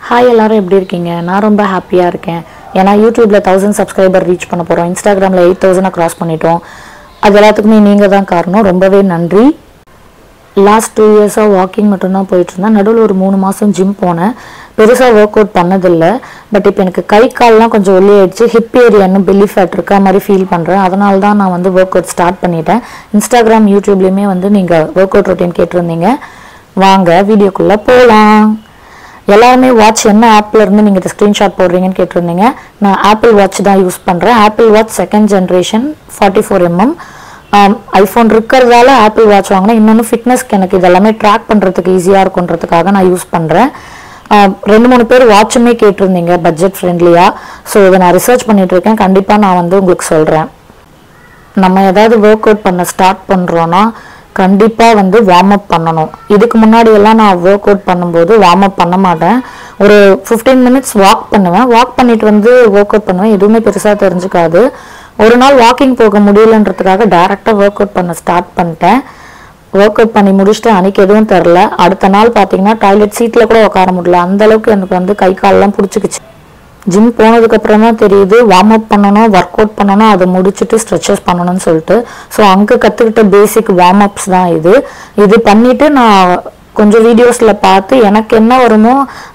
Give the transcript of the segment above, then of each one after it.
Hi எல்லாரும் எப்படி இருக்கீங்க? நான் ரொம்ப ஹாப்பியாக இருக்கேன். ஏன்னா யூடியூப்பில் 1000 சப்ஸ்கிரைபர் ரீச் பண்ண போகிறோம். இன்ஸ்டாகிராமில் 8000 க்ராஸ் பண்ணிட்டோம். அது எல்லாத்துக்குமே நீங்கள் தான் காரணம். ரொம்பவே நன்றி. லாஸ்ட் 2 இயர்ஸாக வாக்கிங் மட்டும்தான் போயிட்டுருந்தேன். நடுவில் ஒரு 3 மாதம் ஜிம் போனேன். பெருசாக ஒர்க் அவுட் பண்ணதில்லை. பட் இப்போ எனக்கு கை கால்லாம் கொஞ்சம் ஒல்லியாயிடுச்சு. ஹிப் ஏரியா இன்னும் பெல்லி ஃபேட் இருக்கா மாதிரி ஃபீல் பண்ணுறேன். அதனால தான் நான் வந்து ஒர்க் அவுட் ஸ்டார்ட் பண்ணிட்டேன். இன்ஸ்டாகிராம் யூடியூப்லேயுமே வந்து நீங்கள் ஒர்க் அவுட் ரொட்டீன் கேட்டிருந்தீங்க. வாங்க வீடியோக்குள்ளே போகலாம். எல்லாருமே வாட்ச் என்ன ஆப்பில் இருந்து நீங்கள் ஸ்க்ரீன்ஷாட் போடுறீங்கன்னு கேட்டிருந்தீங்க. நான் ஆப்பிள் வாட்ச் தான் யூஸ் பண்ணுறேன். Apple watch 2nd generation 44mm. IPhone இருக்கிறதால ஆப்பிள் வாட்ச் வாங்கினேன். இன்னொன்று ஃபிட்னஸ்க்கு எனக்கு இதெல்லாமே ட்ராக் பண்ணுறதுக்கு ஈஸியாக இருக்குன்றதுக்காக நான் யூஸ் பண்ணுறேன். 2-3 பேர் வாட்சுமே கேட்டிருந்தீங்க பட்ஜெட் ஃப்ரெண்ட்லியாக. ஸோ இதை நான் ரிசர்ச் பண்ணிட்டு இருக்கேன். கண்டிப்பாக நான் வந்து உங்களுக்கு சொல்கிறேன். நம்ம ஏதாவது ஒர்க் அவுட் பண்ண ஸ்டார்ட் பண்ணுறோன்னா கண்டிப்பாக வந்து வார்ம் அப் பண்ணணும். இதுக்கு முன்னாடி எல்லாம் நான் ஒர்க் அவுட் பண்ணும்போது வார்ம் அப் பண்ண மாட்டேன். ஒரு 15 மினிட்ஸ் வாக் பண்ணுவேன். வாக் பண்ணிட்டு வந்து ஒர்க் அவுட் பண்ணுவேன். எதுவுமே பெருசாக தெரிஞ்சுக்காது. ஒரு நாள் வாக்கிங் போக முடியலன்றதுக்காக டைரெக்டாக ஒர்க் அவுட் பண்ண ஸ்டார்ட் பண்ணிட்டேன். ஒர்க் அவுட் பண்ணி முடிச்சுட்டு அன்றைக்கி எதுவும் தெரில. அடுத்த நாள் பார்த்தீங்கன்னா டாய்லெட் சீட்டில் கூட உட்கார முடியல. அந்தளவுக்கு எனக்கு வந்து கை காலெல்லாம் பிடிச்சிக்கிச்சு. ஜிம் போனதுக்கப்புறம் தான் தெரியுது வார்ம் அப் பண்ணணும், ஒர்க் அவுட் பண்ணணும், அதை முடிச்சுட்டு ஸ்ட்ரெச்சஸ் பண்ணணும்னு சொல்லிட்டு. ஸோ அங்கே கற்றுக்கிட்ட பேசிக் வார்ம் அப்ஸ் தான் இது பண்ணிவிட்டு நான் கொஞ்சம் வீடியோஸில் பார்த்து எனக்கு என்ன வருமோ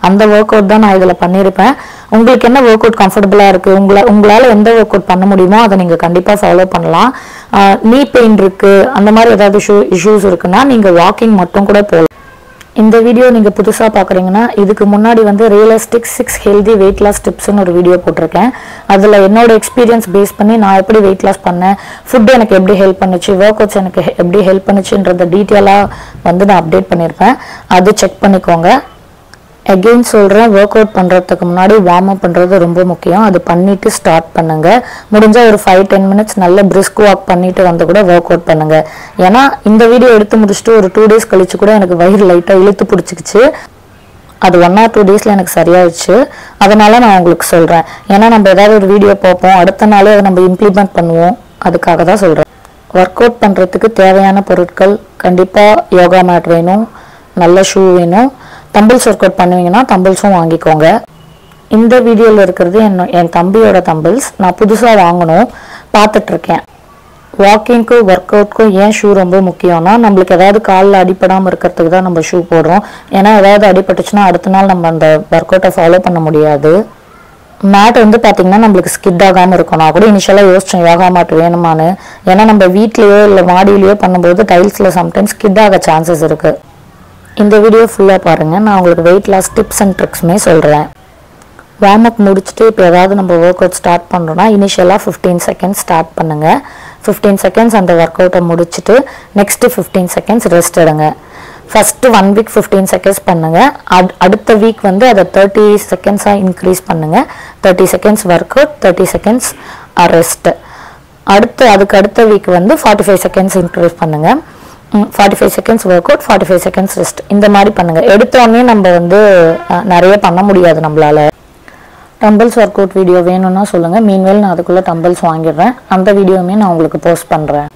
அந்த ஒர்க் அவுட் தான் நான் இதில் பண்ணியிருப்பேன். உங்களுக்கு என்ன ஒர்க் அவுட் கம்ஃபர்டபுளாக இருக்குது, உங்களால் எந்த ஒர்க் அவுட் பண்ண முடியுமோ அதை நீங்கள் கண்டிப்பாக ஃபாலோ பண்ணலாம். நீ பெயின் இருக்குது, அந்த மாதிரி ஏதாவது இஷ்யூஸ் இருக்குன்னா நீங்கள் வாக்கிங் மட்டும் கூட போகலாம். இந்த வீடியோ நீங்கள் புதுசாக பார்க்குறீங்கன்னா இதுக்கு முன்னாடி வந்து ரியலிஸ்டிக் 6 ஹெல்தி வெயிட் லாஸ் டிப்ஸ்னு ஒரு வீடியோ போட்டிருக்கேன். அதில் என்னோட எக்ஸ்பீரியன்ஸ் பேஸ் பண்ணி நான் எப்படி வெயிட் லாஸ் பண்ணேன், ஃபுட்டு எனக்கு எப்படி ஹெல்ப் பண்ணுச்சு, ஒர்க் அவுட்ஸ் எனக்கு எப்படி ஹெல்ப் பண்ணுச்சுன்றத டீட்டெயிலாக வந்து நான் அப்டேட் பண்ணியிருப்பேன். அது செக் பண்ணிக்கோங்க. அகெயின் சொல்கிறேன், ஒர்க் அவுட் பண்ணுறதுக்கு முன்னாடி வார்ம் அப் பண்ணுறது ரொம்ப முக்கியம். அது பண்ணிவிட்டு ஸ்டார்ட் பண்ணுங்கள். முடிஞ்சால் ஒரு 5-10 மினிட்ஸ் நல்ல பிரிஸ்க் வாக் பண்ணிவிட்டு வந்து கூட ஒர்க் அவுட் பண்ணுங்கள். ஏன்னா இந்த வீடியோ எடுத்து முடிச்சுட்டு ஒரு 2 டேஸ் கழிச்சு கூட எனக்கு வயிறு லைட்டாக இழுத்து பிடிச்சிக்கிச்சு. அது 1 or 2 டேஸில் எனக்கு சரியாயிடுச்சு. அதனால் நான் உங்களுக்கு சொல்கிறேன். ஏன்னா நம்ம ஏதாவது ஒரு வீடியோ பார்ப்போம், அடுத்த நாளே அதை நம்ம இம்ப்ளிமெண்ட் பண்ணுவோம். அதுக்காக தான் சொல்கிறேன். ஒர்க் அவுட் பண்ணுறதுக்கு தேவையான பொருட்கள் கண்டிப்பாக யோகா மேட் வேணும், நல்ல ஷூ வேணும். தம்பிள்ஸ் ஒர்க் அவுட் பண்ணுவீங்கன்னா தம்பிள்ஸும் வாங்கிக்கோங்க. இந்த வீடியோவில் இருக்கிறது என் தம்பியோட தம்பிள்ஸ். நான் புதுசாக வாங்கணும் பார்த்துட்ருக்கேன். வாக்கிங்க்கும் ஒர்க் அவுட்க்கும் ஏன் ஷூ ரொம்ப முக்கியம்னா நம்மளுக்கு ஏதாவது காலில் அடிப்படாமல் இருக்கிறதுக்கு தான் நம்ம ஷூ போடுறோம். ஏன்னா ஏதாவது அடிபட்டுச்சுன்னா அடுத்த நாள் நம்ம அந்த ஒர்க் அவுட்டை ஃபாலோ பண்ண முடியாது. மேட் வந்து பார்த்திங்கன்னா நம்மளுக்கு ஸ்கிட் ஆகாமல் இருக்கும். நான் கூட இனிஷியலாக யோசித்தேன் யோகா மேட் வேணுமான்னு. ஏன்னா நம்ம வீட்லேயோ இல்லை மாடியிலையோ பண்ணும்போது டைல்ஸில் சம்டைம்ஸ் ஸ்கிட் ஆக சான்சஸ் இருக்குது. இந்த வீடியோ ஃபுல்லாக பாருங்கள். நான் உங்களுக்கு வெயிட் லாஸ் டிப்ஸ் அண்ட் ட்ரிக்ஸுமே சொல்கிறேன். வார்ம் அப் முடிச்சுட்டு இப்போ ஏதாவது நம்ம ஒர்க் அவுட் ஸ்டார்ட் பண்ணுறோன்னா இனிஷியலாக 15 செகண்ட்ஸ் ஸ்டார்ட் பண்ணுங்கள். 15 செகண்ட்ஸ் அந்த ஒர்க் அவுட்டை முடிச்சுட்டு நெக்ஸ்ட்டு 15 செகண்ட்ஸ் ரெஸ்ட் எடுங்க. ஃபஸ்ட்டு 1 வீக் 15 செகண்ட்ஸ் பண்ணுங்கள். அடுத்த வீக் வந்து அதை 30 செகண்ட்ஸாக இன்க்ரீஸ் பண்ணுங்கள். 30 seconds work out, 30 seconds rest. அதுக்கு அடுத்த வீக் வந்து 45 செகண்ட்ஸ் இன்க்ரீஸ் பண்ணுங்கள். 45 seconds work out, 45 seconds rest. இந்த மாதிரி பண்ணுங்கள். எடுத்தோடனே நம்ம வந்து நிறைய பண்ண முடியாது நம்மளால். டம்பிள்ஸ் ஒர்க் அவுட் வீடியோ வேணும்னா சொல்லுங்கள். மீன்வேல் நான் அதுக்குள்ளே டம்பிள்ஸ் வாங்கிடுறேன். அந்த வீடியோவுமே நான் உங்களுக்கு போஸ்ட் பண்ணுறேன்.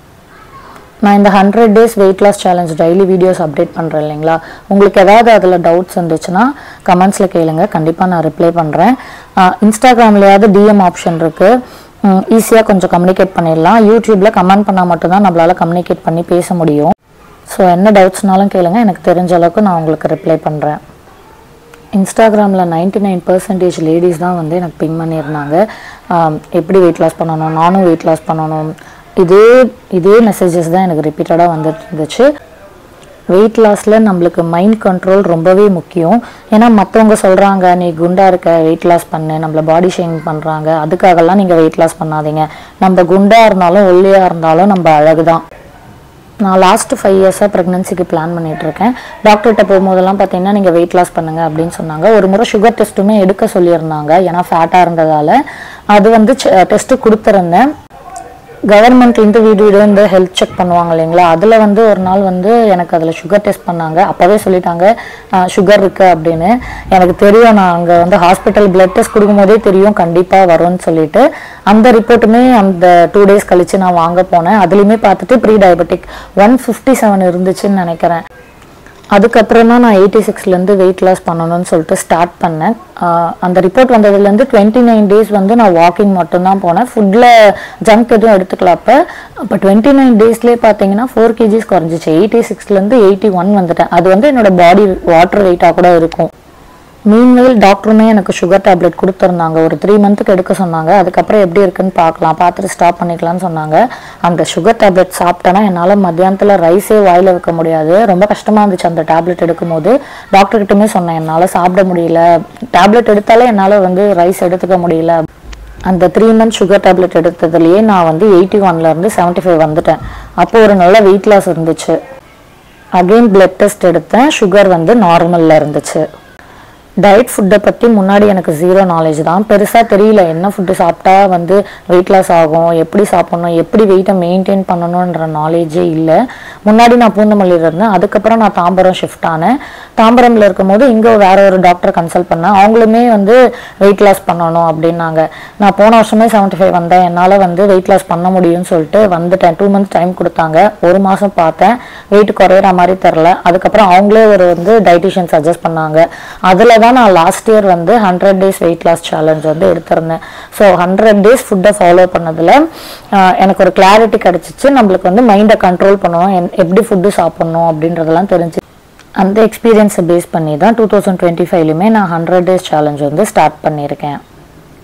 நான் இந்த 100 days weight loss challenge daily videos update பண்ணுறேன் இல்லைங்களா. உங்களுக்கு ஏதாவது அதில் டவுட்ஸ் இருந்துச்சுன்னா கமெண்ட்ஸில் கேளுங்க. கண்டிப்பாக நான் ரிப்ளை பண்ணுறேன். இன்ஸ்டாகிராம்லேயாவது டிஎம் ஆப்ஷன் இருக்குது. ஈஸியாக கொஞ்சம் கம்யூனிகேட் பண்ணிடலாம். யூடியூப்பில் கமெண்ட் பண்ணால் மட்டும்தான் நம்மளால் கம்யூனிகேட் பண்ணி பேச முடியும். ஸோ என்ன டவுட்ஸ்னாலும் கேளுங்க. எனக்கு தெரிஞ்ச அளவுக்கு நான் உங்களுக்கு ரிப்ளை பண்ணுறேன். இன்ஸ்டாகிராமில் 99% லேடிஸ் தான் வந்து எனக்கு பிங் பண்ணியிருந்தாங்க. எப்படி வெயிட் லாஸ் பண்ணணும், நானும் வெயிட் லாஸ் பண்ணணும், இதே மெசேஜஸ் தான் எனக்கு ரிப்பீட்டடாக வந்துட்டு இருந்துச்சு. வெயிட் லாஸில் நம்மளுக்கு மைண்ட் கண்ட்ரோல் ரொம்பவே முக்கியம். ஏன்னா மற்றவங்க சொல்கிறாங்க நீ குண்டாக இருக்க வெயிட் லாஸ் பண்ணு, நம்மளை பாடி ஷேமிங் பண்ணுறாங்க, அதுக்காகலாம் நீங்கள் வெயிட் லாஸ் பண்ணாதீங்க. நம்ம குண்டாக இருந்தாலும் ஒல்லியாக இருந்தாலும் நம்ம அழகு தான். நான் லாஸ்ட்டு 5 இயர்ஸாக ப்ரெக்னன்சிக்கு பிளான் பண்ணிகிட்ருக்கேன். டாக்டர்கிட்ட போகும்போதெல்லாம் பார்த்தீங்கன்னா நீங்கள் வெயிட் லாஸ் பண்ணுங்கள் அப்படின்னு சொன்னாங்க. ஒரு முறை சுகர் டெஸ்ட்டுமே எடுக்க சொல்லியிருந்தாங்க. ஏன்னா ஃபேட்டாக இருந்ததால் அது வந்து டெஸ்ட்டு கொடுத்துருந்தேன். கவர்மெண்ட்லேருந்து வீடு இந்த ஹெல்த் செக் பண்ணுவாங்க இல்லைங்களா. அதில் வந்து ஒரு நாள் வந்து எனக்கு அதில் சுகர் டெஸ்ட் பண்ணாங்க. அப்போவே சொல்லிட்டாங்க சுகர் இருக்குது அப்படின்னு. எனக்கு தெரியும், நான் அங்கே வந்து ஹாஸ்பிட்டல் பிளட் டெஸ்ட் கொடுக்கும்போதே தெரியும் கண்டிப்பாக வரும்னு சொல்லிட்டு. அந்த ரிப்போர்ட்டுமே அந்த 2 days கழித்து நான் வாங்க போனேன். அதுலேயுமே பார்த்துட்டு ப்ரீ டயபெட்டிக் 157 இருந்துச்சுன்னு நினைக்கிறேன். அதுக்கப்புறம் தான் நான் 86லேருந்து வெயிட் லாஸ் பண்ணணும்னு சொல்லிட்டு ஸ்டார்ட் பண்ணேன். அந்த ரிப்போர்ட் வந்ததுலேருந்து 29 டேஸ் வந்து நான் வாக்கிங் மட்டும்தான் போனேன். ஃபுட்டில் ஜங்க் எதுவும் எடுத்துக்கல. அப்போ 29 டேஸ்லேயே பார்த்தீங்கன்னா 4 kgs குறைஞ்சிச்சு. 86லேருந்து 81 வந்துட்டேன். அது வந்து என்னோட பாடி வாட்டர் வெயிட்டாக கூட இருக்கும். மீன்வெயில் டாக்டருமே எனக்கு சுகர் டேப்லெட் கொடுத்துருந்தாங்க. ஒரு 3 மந்த்துக்கு எடுக்க சொன்னாங்க. அதுக்கப்புறம் எப்படி இருக்குன்னு பார்க்கலாம், பார்த்துட்டு ஸ்டாப் பண்ணிக்கலாம்னு சொன்னாங்க. அந்த சுகர் டேப்லெட் சாப்பிட்டேன்னா என்னால் மத்தியானத்தில் ரைஸே வாயில் வைக்க முடியாது. ரொம்ப கஷ்டமாக இருந்துச்சு அந்த டேப்லெட் எடுக்கும்போது. டாக்டர்கிட்டமே சொன்னேன், என்னால் சாப்பிட முடியல, டேப்லெட் எடுத்தாலே என்னால் வந்து ரைஸ் எடுத்துக்க முடியல. அந்த 3 மந்த் சுகர் டேப்லெட் எடுத்ததுலேயே நான் வந்து 81லேருந்து 75 வந்துட்டேன். அப்போது ஒரு நல்ல வெயிட் லாஸ் இருந்துச்சு. அகெயின் பிளட் டெஸ்ட் எடுத்தேன். சுகர் வந்து நார்மலில் இருந்துச்சு. டயட் ஃபுட்டை பற்றி முன்னாடி எனக்கு 0 நாலேஜ் தான். பெருசாக தெரியல என்ன ஃபுட்டு சாப்பிட்டா வந்து வெயிட் லாஸ் ஆகும், எப்படி சாப்பிட்ணும், எப்படி வெயிட்டை மெயின்டைன் பண்ணணுன்ற நாலேஜே இல்லை. முன்னாடி நான் பூந்தமல்லியில் இருந்தேன். அதுக்கப்புறம் நான் தாம்பரம் ஷிஃப்ட் ஆனேன். தாம்பரமில் இருக்கும்போது இங்கே வேற ஒரு டாக்டர் கன்சல்ட் பண்ணேன். அவங்களுமே வந்து வெயிட் லாஸ் பண்ணணும் அப்படின்னாங்க. நான் போன வருஷமே 75 வந்தேன். என்னால் வந்து வெயிட் லாஸ் பண்ண முடியும்னு சொல்லிட்டு வந்துட்டேன். 2 மந்த்ஸ் டைம் கொடுத்தாங்க. 1 மாதம் பார்த்தேன், வெயிட் குறையிற மாதிரி தெரில. அதுக்கப்புறம் அவங்களே ஒரு வந்து டயட்டிஷியன் சஜஸ்ட் பண்ணாங்க. அதில் தான் நான் லாஸ்ட் இயர் வந்து 100 days வெயிட் லாஸ் சேலஞ்ச் வந்து எடுத்திருந்தேன். ஸோ 100 days ஃபுட்டை ஃபாலோ பண்ணதில் எனக்கு ஒரு கிளாரிட்டி கிடச்சிச்சு. நம்மளுக்கு வந்து மைண்டை கண்ட்ரோல் பண்ணணும், எப்படி ஃபுட்டு சாப்பிட்ணும் அப்படின்றதெல்லாம் தெரிஞ்சு. அந்த எக்ஸ்பீரியன்ஸை பேஸ் பண்ணி தான் 2025லுமே நான் 100 days சேலஞ்ச் வந்து ஸ்டார்ட் பண்ணியிருக்கேன்.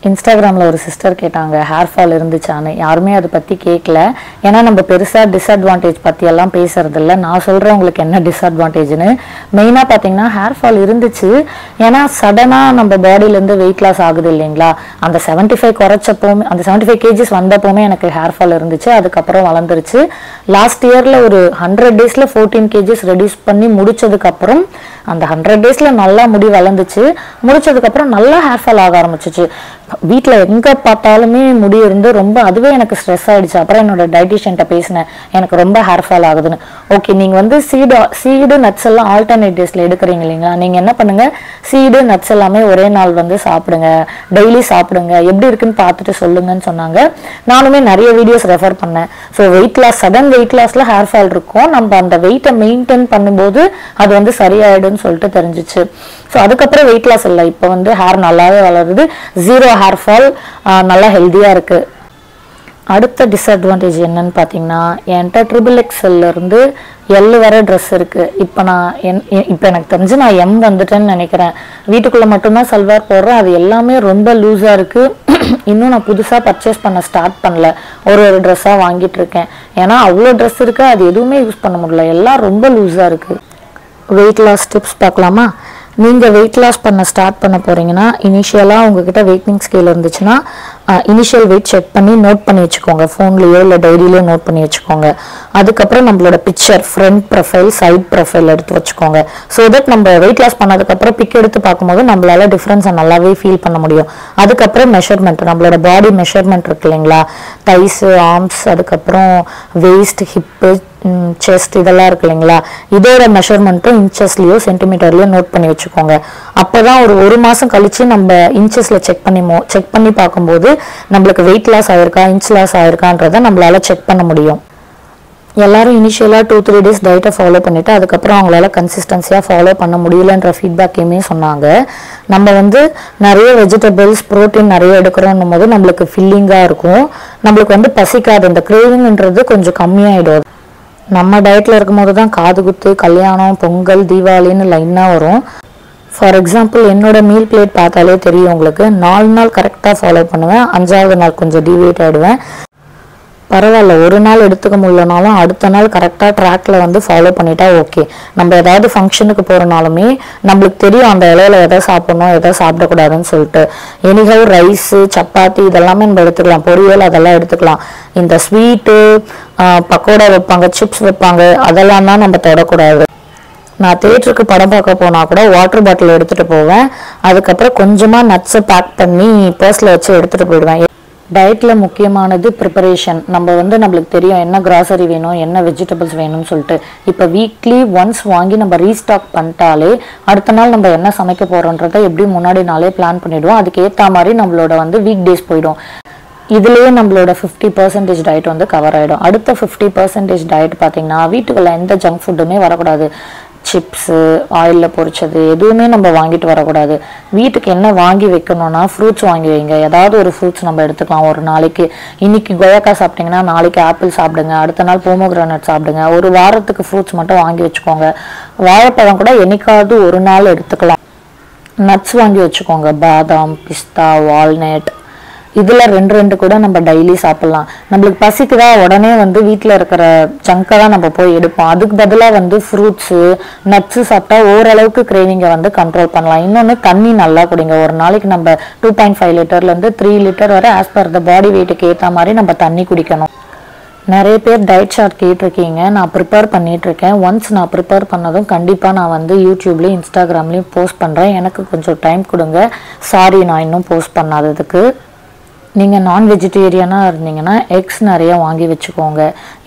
இன்ஸ்டாகிராமில் ஒரு சிஸ்டர் கேட்டாங்க ஹேர் ஃபால் இருந்துச்சான்னு. யாருமே அதை பற்றி கேட்கல. ஏன்னா நம்ம பெருசாக டிஸ்அட்வான்டேஜ் பற்றியெல்லாம் பேசுறதில்ல. நான் சொல்கிறேன் உங்களுக்கு என்ன டிஸ்அட்வான்டேஜ்னு. மெயினாக பார்த்தீங்கன்னா ஹேர் ஃபால் இருந்துச்சு. ஏன்னா சடனாக நம்ம பாடியிலேருந்து வெயிட் லாஸ் ஆகுது இல்லைங்களா. அந்த 75 குறைச்சப்போமே, அந்த 75 kgs வந்தப்போமே எனக்கு ஹேர் ஃபால் இருந்துச்சு. அதுக்கப்புறம் வளர்ந்துருச்சு. லாஸ்ட் இயரில் ஒரு 100 daysல 14 kgs ரெடியூஸ் பண்ணி முடிச்சதுக்கப்புறம் அந்த 100 daysல நல்லா முடி வளர்ந்துச்சு. முடிச்சதுக்கப்புறம் நல்லா ஹேர் ஃபால் ஆக ஆரம்பிச்சிச்சு. வீட்டில் எங்கே பார்த்தாலுமே முடி இருந்து ரொம்ப அதுவே எனக்கு ஸ்ட்ரெஸ் ஆகிடுச்சு. அப்புறம் என்னோட டயட்டிஷியன்ட்ட பேசினேன், எனக்கு ரொம்ப ஹேர் ஃபால் ஆகுதுன்னு. ஓகே, நீங்கள் வந்து சீடு நட்ஸ் எல்லாம் ஆல்டர்னேட் டேஸில் எடுக்கிறீங்க இல்லைங்களா, நீங்கள் என்ன பண்ணுங்கள், சீடு நட்ஸ் எல்லாமே ஒரே நாள் வந்து சாப்பிடுங்க, டெய்லி சாப்பிடுங்க, எப்படி இருக்குன்னு பார்த்துட்டு சொல்லுங்கன்னு சொன்னாங்க. நானுமே நிறைய வீடியோஸ் ரெஃபர் பண்ணேன். So weight loss, sudden weight லாஸில் ஹேர் ஃபால் இருக்கும். நம்ம அந்த வெயிட்டை மெயின்டைன் பண்ணும்போது அது வந்து சரியாயிடும்னு சொல்லிட்டு தெரிஞ்சிச்சு. ஸோ அதுக்கப்புறம் வெயிட் லாஸ் இல்லை, இப்போ வந்து ஹேர் நல்லாவே வளருது, 0 ஹேர் ஃபால், நல்லா ஹெல்த்தியாக இருக்குது. அடுத்த டிஸ்அட்வான்டேஜ் என்னன்னு பார்த்தீங்கன்னா, என்கிட்ட XXXL L வர ட்ரெஸ் இருக்குது. இப்போ எனக்கு தெரிஞ்சு நான் M வந்துட்டேன்னு நினைக்கிறேன். வீட்டுக்குள்ளே மட்டும்தான் சல்வார் போடுறேன். அது எல்லாமே ரொம்ப லூஸாக இருக்குது. இன்னும் நான் புதுசாக பர்ச்சேஸ் பண்ண ஸ்டார்ட் பண்ணல. ஒரு ட்ரெஸ்ஸாக வாங்கிட்டு இருக்கேன். ஏன்னா அவ்வளோ ட்ரெஸ் இருக்குது, அது எதுவுமே யூஸ் பண்ண முடியல, எல்லாம் ரொம்ப லூஸாக இருக்குது. வெயிட் லாஸ் டிப்ஸ் பார்க்கலாமா? நீங்கள் வெயிட் லாஸ் பண்ண ஸ்டார்ட் பண்ண போகிறீங்கன்னா, இனிஷியலாக உங்ககிட்ட வெயிட்டிங் ஸ்கேல் இருந்துச்சுன்னா இனிஷியல் வெயிட் செக் பண்ணி நோட் பண்ணி வச்சுக்கோங்க. ஃபோன்லேயோ இல்லை டைரியிலையோ நோட் பண்ணி வச்சுக்கோங்க. அதுக்கப்புறம் நம்மளோட picture, front profile, side profile எடுத்து வச்சுக்கோங்க. ஸோ தட் நம்ம வெயிட் லாஸ் பண்ணதுக்கப்புறம் பிக் எடுத்து பார்க்கும்போது நம்மளால டிஃப்ரென்ஸை நல்லாவே ஃபீல் பண்ண முடியும். அதுக்கப்புறம் மெஷர்மெண்ட், நம்மளோட பாடி மெஷர்மெண்ட் இருக்கு இல்லைங்களா, தைஸு, ஆர்ம்ஸ், அதுக்கப்புறம் வெயிஸ்ட், ஹிப்பு, செஸ்ட், இதெல்லாம் இருக்கு இல்லைங்களா, இதோட மெஷர்மெண்ட்டும் இன்ச்சஸ்லேயோ சென்டிமீட்டர்லேயோ நோட் பண்ணி வச்சுக்கோங்க. அப்போ தான் ஒரு மாதம் கழித்து நம்ம இன்ச்சஸில் செக் பண்ணி பார்க்கும்போது நம்மளுக்கு வெயிட் லாஸ் ஆயிருக்கா, இன்ச் லாஸ் ஆயிருக்கான்றதை நம்மளால செக் பண்ண முடியும். எல்லாரும் இனிஷியலாக 2-3 days டயட்டை ஃபாலோ பண்ணிவிட்டு அதுக்கப்புறம் அவங்களால கன்சிஸ்டன்சியாக ஃபாலோ பண்ண முடியலன்ற ஃபீட்பேக்கையுமே சொன்னாங்க. நம்ம வந்து நிறைய வெஜிடபிள்ஸ், ப்ரோட்டீன் நிறைய எடுக்கிறோன்னும் போது நம்மளுக்கு ஃபில்லிங்காக இருக்கும். நம்மளுக்கு வந்து பசிக்காது, இந்த கிரேவிங்ன்றது கொஞ்சம் கம்மியாயிடும். நம்ம டயட்டில் இருக்கும்போது தான் காது குத்து, கல்யாணம், பொங்கல், தீபாவளின்னு லைனாக வரும். ஃபார் எக்ஸாம்பிள் என்னோட மீல் பிளேட் பார்த்தாலே தெரியும் உங்களுக்கு. 4 நாள் கரெக்டாக ஃபாலோ பண்ணுவேன், 5ஆவது நாள் கொஞ்சம் டிவியேட் ஆகிடுவேன். பரவாயில்ல, ஒரு நாள் எடுத்துக்க முடியலனாலும் அடுத்த நாள் கரெக்டாக ட்ராக்ல வந்து ஃபாலோ பண்ணிட்டா ஓகே. நம்ம ஏதாவது ஃபங்க்ஷனுக்கு போகிறனாலுமே நம்மளுக்கு தெரியும் அந்த இலையில எதை சாப்பிடணும், எதை சாப்பிடக்கூடாதுன்னு சொல்லிட்டு. எனிஹவ் ரைஸு, சப்பாத்தி இதெல்லாமே நம்ம எடுத்துக்கலாம், பொரியல் அதெல்லாம் எடுத்துக்கலாம். இந்த ஸ்வீட்டு, பக்கோடா வைப்பாங்க, சிப்ஸ் வைப்பாங்க, அதெல்லாம் தான் நம்ம தொடக்கூடாது. நான் தியேட்டருக்கு படம் பார்க்க போனால் கூட வாட்டர் பாட்டில் எடுத்துகிட்டு போவேன். அதுக்கப்புறம் கொஞ்சமாக நட்ஸை பேக் பண்ணி பர்ஸில் வச்சு எடுத்துகிட்டு போயிடுவேன். டயட்டில் முக்கியமானது ப்ரிப்பரேஷன். நம்ம வந்து நம்மளுக்கு தெரியும் என்ன கிராசரி வேணும், என்ன வெஜிடபிள்ஸ் வேணும்னு சொல்லிட்டு. இப்போ வீக்லி ஒன்ஸ் வாங்கி நம்ம ரீஸ்டாக் பண்ணிட்டாலே அடுத்த நாள் நம்ம என்ன சமைக்க போகிறோன்றதை எப்படி முன்னாடி நாளே பிளான் பண்ணிவிடுவோம். அதுக்கேற்ற மாதிரி நம்மளோட வந்து வீக் டேஸ் போயிடும். இதுலேயே நம்மளோட 50% டயட் வந்து கவர் ஆகிடும். அடுத்த 50% டயட் பார்த்தீங்கன்னா வீட்டுக்குள்ள எந்த ஜங்க் ஃபுட்டுமே வரக்கூடாது. சிப்ஸு ஆயிலில் பொரிச்சது எதுவுமே நம்ம வாங்கிட்டு வரக்கூடாது. வீட்டுக்கு என்ன வாங்கி வைக்கணும்னா ஃப்ரூட்ஸ் வாங்கி வைங்க. ஏதாவது ஒரு ஃப்ரூட்ஸ் நம்ம எடுத்துக்கலாம் ஒரு நாளைக்கு. இன்னைக்கு கொய்யாக்காய் சாப்பிட்டிங்கன்னா நாளைக்கு ஆப்பிள் சாப்பிடுங்க, அடுத்த நாள் போமோகிரானட் சாப்பிடுங்க. ஒரு வாரத்துக்கு ஃப்ரூட்ஸ் மட்டும் வாங்கி வச்சுக்கோங்க. வாழைப்பழம் கூட என்னைக்காவது ஒரு நாள் எடுத்துக்கலாம். நட்ஸ் வாங்கி வச்சுக்கோங்க, பாதாம், பிஸ்தா, வால்நட். இதில் 2 கூட நம்ம டெய்லி சாப்பிட்லாம். நம்மளுக்கு பசிக்குதா உடனே வந்து வீட்டில் இருக்கிற ஜங்கை தான் நம்ம போய் எடுப்போம். அதுக்கு பதிலாக வந்து ஃப்ரூட்ஸு நட்ஸு சாப்பிட்டா ஓரளவுக்கு கிரேவிங்கை வந்து கண்ட்ரோல் பண்ணலாம். இன்னொன்று தண்ணி நல்லா குடிங்க. ஒரு நாளைக்கு நம்ம 2.5 லிட்டர்லேருந்து 3 லிட்டர் வரை ஆஸ் பர் த பாடி வெயிட்டுக்கு ஏற்ற மாதிரி நம்ம தண்ணி குடிக்கணும். நிறைய பேர் டயட் சார்ட் கேட்டிருக்கீங்க. நான் ப்ரிப்பேர் பண்ணிகிட்ருக்கேன். ஒன்ஸ் நான் ப்ரிப்பேர் பண்ணதும் கண்டிப்பாக நான் வந்து யூடியூப்லேயும் இன்ஸ்டாகிராம்லேயும் போஸ்ட் பண்ணுறேன். எனக்கு கொஞ்சம் டைம் கொடுங்க. சாரி நான் இன்னும் போஸ்ட் பண்ணாததுக்கு. நீங்கள் நான் வெஜிடேரியனாக இருந்தீங்கன்னா எக்ஸ் நிறையா வாங்கி வச்சுக்கோங்க.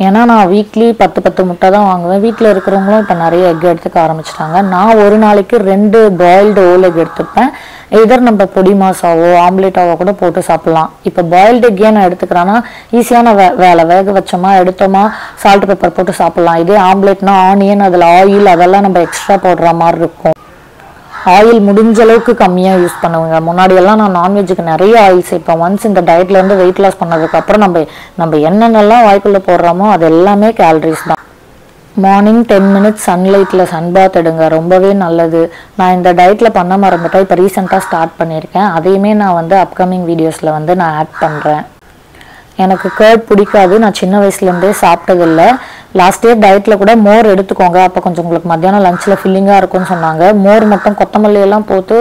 ஏன்னா நான் வீக்லி 10 முட்டை தான் வாங்குவேன். வீட்டில் இருக்கிறவங்களும் இப்போ நிறைய எக் எடுத்துக்க ஆரம்பிச்சிட்டாங்க. நான் ஒரு நாளைக்கு 2 பாயில்டு ஓல் எக் எடுத்துப்பேன். எதர் நம்ம பொடி மாசாவோ ஆம்லேட்டாவோ கூட போட்டு சாப்பிட்லாம். இப்போ பாயில்டு எக் ஏன் நான் எடுத்துக்கிறேன்னா ஈஸியான வேலை. வேக வச்சோமா எடுத்தோமா சால்ட் பெப்பர் போட்டு சாப்பிட்லாம். இதே ஆம்லேட்னா ஆனியன் அதில் ஆயில் அதெல்லாம் நம்ம எக்ஸ்ட்ரா போடுற மாதிரி இருக்கும். ஆயில் முடிஞ்ச அளவுக்கு கம்மியாக யூஸ் பண்ணுவாங்க. முன்னாடியெல்லாம் நான் நான்வெஜ்ஜுக்கு நிறைய ஆயில் சேர்ப்பேன். ஒன்ஸ் இந்த டயட்லேருந்து வெயிட் லாஸ் பண்ணதுக்கப்புறம் நம்ம என்னென்னலாம் வாய்க்குள்ளே போடுறோமோ அது எல்லாமே கேலரிஸ் தான். மார்னிங் 10 மினிட்ஸ் சன்லைட்டில் சன்பாத் எடுங்க, ரொம்பவே நல்லது. நான் இந்த டயட்டில் பண்ண மறந்துட்டேன். இப்போ ரீசெண்டாக ஸ்டார்ட் பண்ணியிருக்கேன். அதையுமே நான் வந்து அப்கமிங் வீடியோஸில் வந்து நான் ஆட் பண்ணுறேன். எனக்கு கர்ட் பிடிக்காது. நான் சின்ன வயசுலேருந்தே சாப்பிட்டதில்லை. லாஸ்ட் இயர் டயட்டில் கூட மோர் எடுத்துக்கோங்க, அப்போ கொஞ்சம் உங்களுக்கு மத்தியானம் லஞ்சில் ஃபில்லிங்காக இருக்கும்னு சொன்னாங்க. மோர் மட்டும் கொத்தமல்லி எல்லாம் போட்டு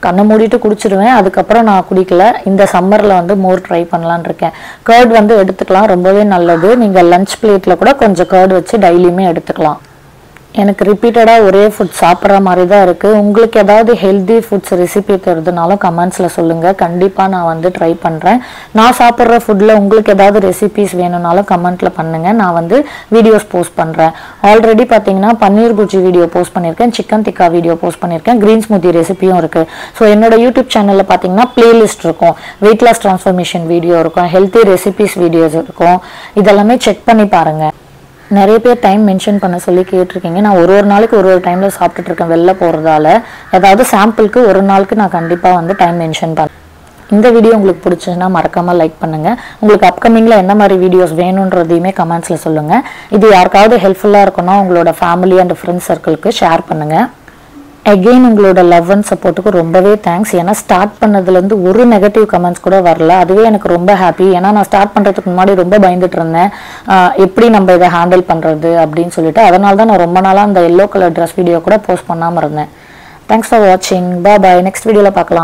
கண்ணை மூடிட்டு குடிச்சிடுவேன். அதுக்கப்புறம் நான் குடிக்கல. இந்த சம்மரில் வந்து மோர் ட்ரை பண்ணலான் இருக்கேன். கர்ட் வந்து எடுத்துக்கலாம், ரொம்பவே நல்லது. நீங்கள் லஞ்ச் பிளேட்டில் கூட கொஞ்சம் கர்ட் வச்சு டெய்லியுமே எடுத்துக்கலாம். எனக்கு ரிப்பீட்டடாக ஒரே ஃபுட் சாப்பிட்ற மாதிரி தான் இருக்குது. உங்களுக்கு ஏதாவது ஹெல்தி ஃபுட்ஸ் ரெசிபி தெரியுதுனாலும் கமெண்ட்ஸில் சொல்லுங்கள். கண்டிப்பாக நான் வந்து ட்ரை பண்ணுறேன். நான் சாப்பிட்ற ஃபுட்டில் உங்களுக்கு ஏதாவது ரெசிபிஸ் வேணும்னாலும் கமெண்ட்டில் பண்ணுங்கள். நான் வந்து வீடியோஸ் போஸ்ட் பண்ணுறேன். ஆல்ரெடி பார்த்தீங்கன்னா பன்னீர் புர்ஜி வீடியோ போஸ்ட் பண்ணியிருக்கேன், சிக்கன் டிக்கா வீடியோ போஸ்ட் பண்ணியிருக்கேன், க்ரீன் ஸ்மூத்தி ரெசிபியும் இருக்குது. ஸோ என்னோட யூடியூப் சேனலில் பார்த்தீங்கன்னா பிளேலிஸ்ட் இருக்கும். வெயிட் லாஸ் ட்ரான்ஸ்ஃபர்மேஷன் வீடியோ இருக்கும், ஹெல்த்தி ரெசிபிஸ் வீடியோஸ் இருக்கும். இதெல்லாமே செக் பண்ணி பாருங்கள். நிறைய பேர் டைம் மென்ஷன் பண்ண சொல்லி கேட்டிருக்கீங்க. நான் ஒரு நாளைக்கு ஒரு டைமில் சாப்பிட்டுட்டு இருக்கேன் வெளில போகிறதால. ஏதாவது சாம்பிளுக்கு ஒரு நாளுக்கு நான் கண்டிப்பாக வந்து டைம் மென்ஷன் பண்ணேன். இந்த வீடியோ உங்களுக்கு பிடிச்சதுன்னா மறக்காமல் லைக் பண்ணுங்கள். உங்களுக்கு அப்கமிங்கில் என்ன மாதிரி வீடியோஸ் வேணுன்றதையுமே கமெண்ட்ஸில் சொல்லுங்கள். இது யாருக்காவது ஹெல்ப்ஃபுல்லாக இருக்குன்னா உங்களோட ஃபேமிலி அண்ட் ஃப்ரெண்ட்ஸ் சர்க்கிளுக்கு ஷேர் பண்ணுங்கள். அகெயின் உங்களோட லவ் அண்ட் சப்போர்ட்டுக்கு ரொம்பவே தேங்க்ஸ். ஏன்னா ஸ்டார்ட் பண்ணதுலேருந்து ஒரு நெகட்டிவ் கமெண்ட்ஸ் கூட வரல. அதுவே எனக்கு ரொம்ப ஹாப்பி. ஏன்னா நான் ஸ்டார்ட் பண்ணுறதுக்கு முன்னாடி ரொம்ப பயந்துட்டு இருந்தேன், எப்படி நம்ம இதை ஹேண்டில் பண்ணுறது அப்படின்னு சொல்லிட்டு. அதனால தான் நான் ரொம்ப நாளாக அந்த எல்லோ கலர் ட்ரெஸ் வீடியோ கூட போஸ்ட் பண்ணாமல் இருந்தேன். தேங்க்ஸ் ஃபார் வாட்சிங். பாய். நெக்ஸ்ட் வீடியோவில் பார்க்கலாம்.